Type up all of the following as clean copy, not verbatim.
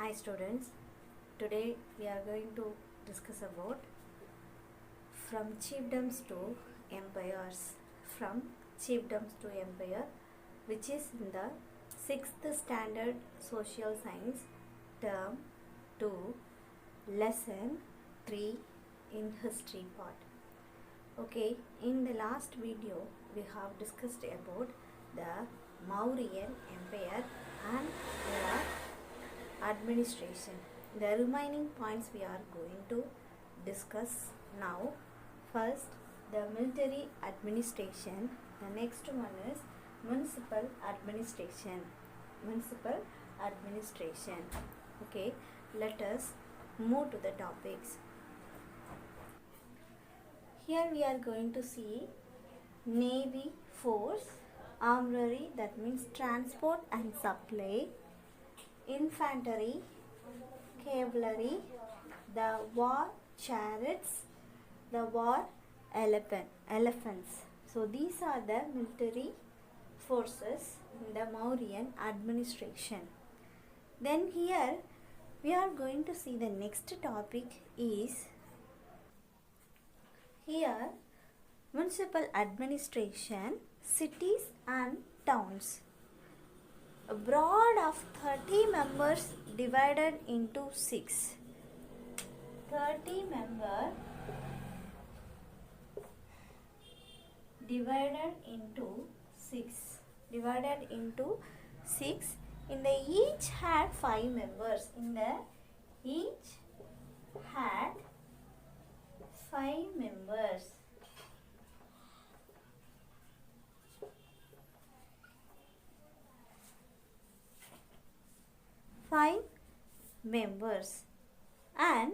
Hi students, today we are going to discuss about from chiefdoms to empires, from chiefdoms to empire, which is in the 6th standard social science term 2 lesson 3 in history part. Okay, in the last video we have discussed about the Mauryan empire and their administration. The remaining points we are going to discuss now. First, the military administration. The next one is municipal administration. Municipal administration. Okay, let us move to the topics. Here we are going to see navy force, armory, that means transport and supply, infantry, cavalry, the war chariots, the war elephants. So these are the military forces in the Mauryan administration. Then here we are going to see the next topic is here municipal administration, cities and towns. A board of 30 members divided into 6. 30 members divided into 6. Divided into 6. In the each had 5 members. In the each had 5 members. And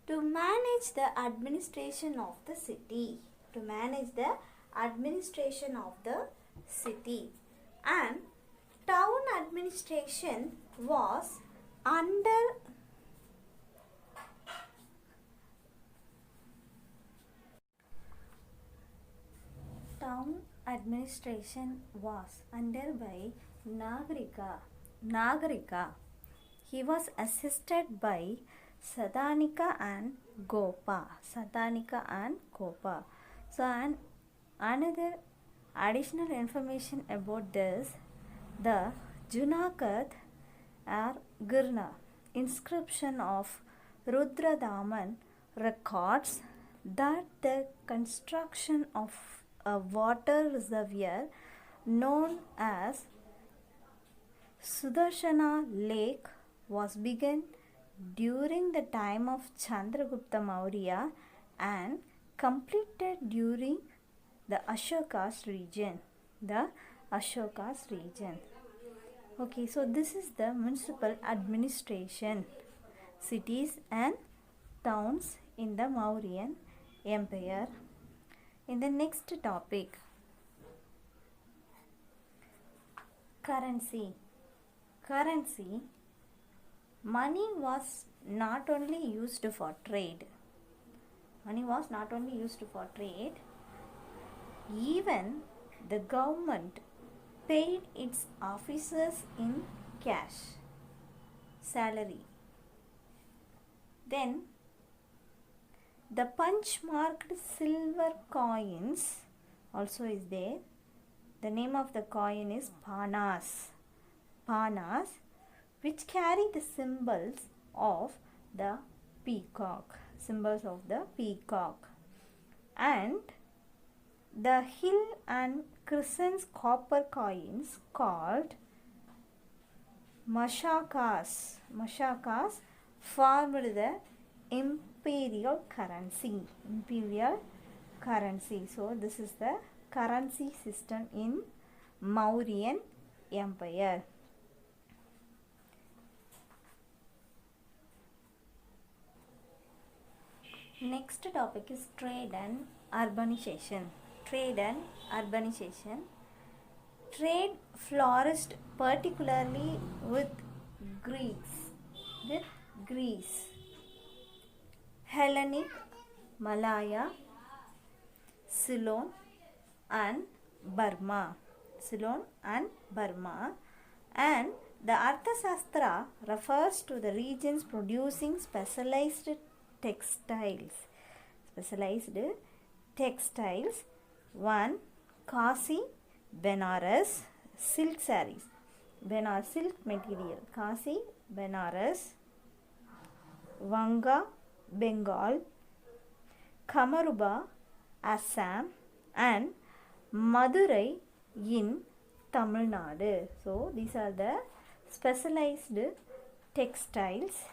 to manage the administration of the city, and town administration was under by Nagarika. He was assisted by Sadanika and Gopa. So another additional information about this, the Junagadh or Girna inscription of Rudradaman records that the construction of a water reservoir known as Sudarshana Lake was begun during the time of Chandragupta Maurya and completed during the Ashoka's region. Okay, so this is the municipal administration, cities and towns in the Mauryan Empire. In the next topic, currency. Money was not only used for trade. Even the government paid its officers in cash, salary. Then the punch-marked silver coins also is there. The name of the coin is panas, which carry the symbols of the peacock. And the hill and crescent copper coins called mashakas formed the imperial currency. So this is the currency system in Mauryan Empire. Next topic is trade and urbanization. Trade flourished particularly with Greece, Hellenic, Malaya, Ceylon and Burma, and The Arthashastra refers to the regions producing specialized textiles. Specialized textiles. 1. Kasi, Benares, silk sarees. Benares silk material. Kasi, Benares. Vanga, Bengal. Kamaruba, Assam, and Madurai in Tamil Nadu. So these are the specialized textiles.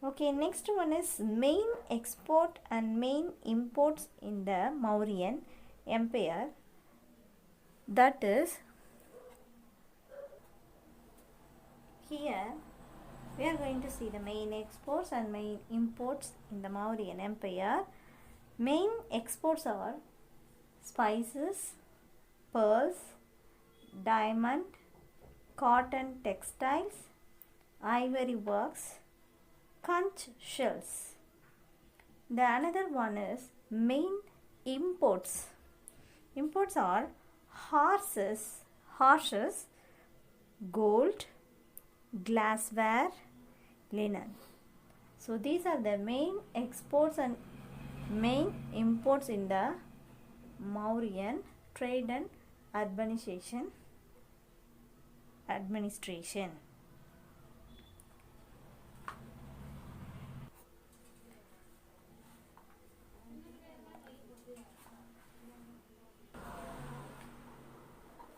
Okay, next one is main export and main imports in the Mauryan Empire. That is, here we are going to see the main exports and main imports in the Mauryan Empire. Main exports are spices, pearls, diamond, cotton textiles, ivory works, conch shells. The another one is main imports. Imports are horses, gold, glassware, linen. So these are the main exports and main imports in the Mauryan trade and administration.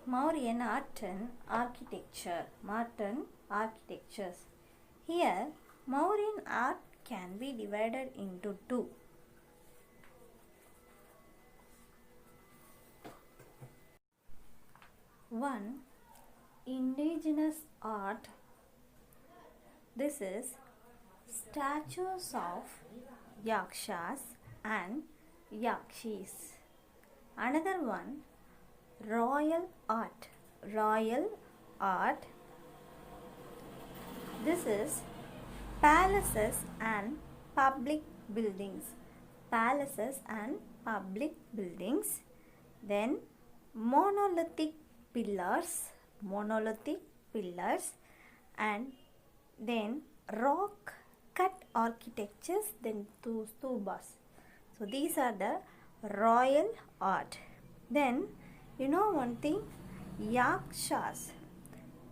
Mauryan art and architecture. Modern architectures. Here, Mauryan art can be divided into two. One, indigenous art. This is statues of yakshas and yakshis. Another one, royal art. This is palaces and public buildings. Then monolithic pillars, and then rock cut architectures, then stubas. So these are the royal art. Then you know one thing, yakshas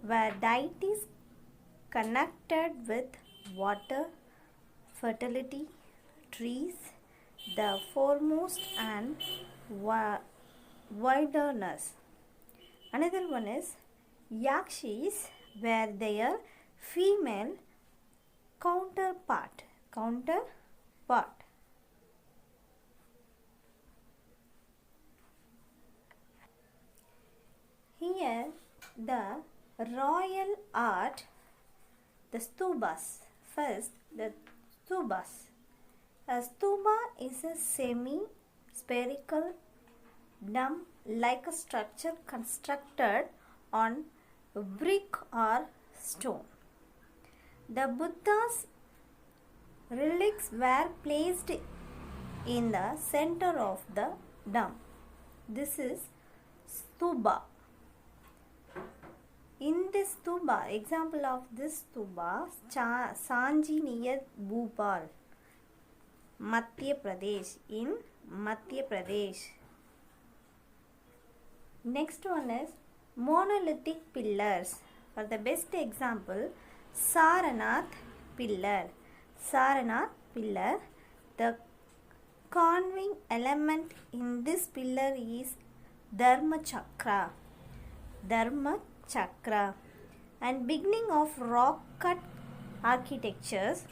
were deities connected with water, fertility, trees, the foremost, and wilderness. Another one is yakshis were their female counterpart. Here the royal art, the stubas. First, the stubas. A stupa is a semi-spherical dome-like structure constructed on brick or stone. The Buddha's relics were placed in the center of the dome. This is stupa. In this stupa, example of this stupa, Sanji near Bhopal, Madhya Pradesh, in Madhya Pradesh. Next one is monolithic pillars. For the best example, Saranath pillar. The conveying element in this pillar is Dharma Chakra. And beginning of rock cut architectures,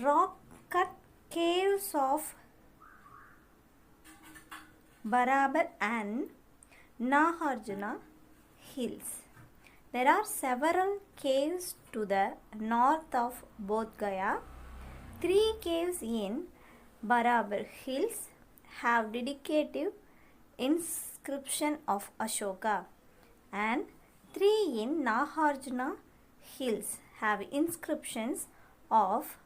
rock cut caves of Barabar and Nagarjuna hills. There are several caves to the north of Bodh Gaya. 3 caves in Barabar hills have dedicated inscription of Ashoka, and 3 in Nagarjuna hills have inscriptions of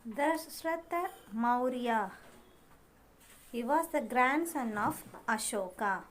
Dashratha Maurya. He was the grandson of Ashoka.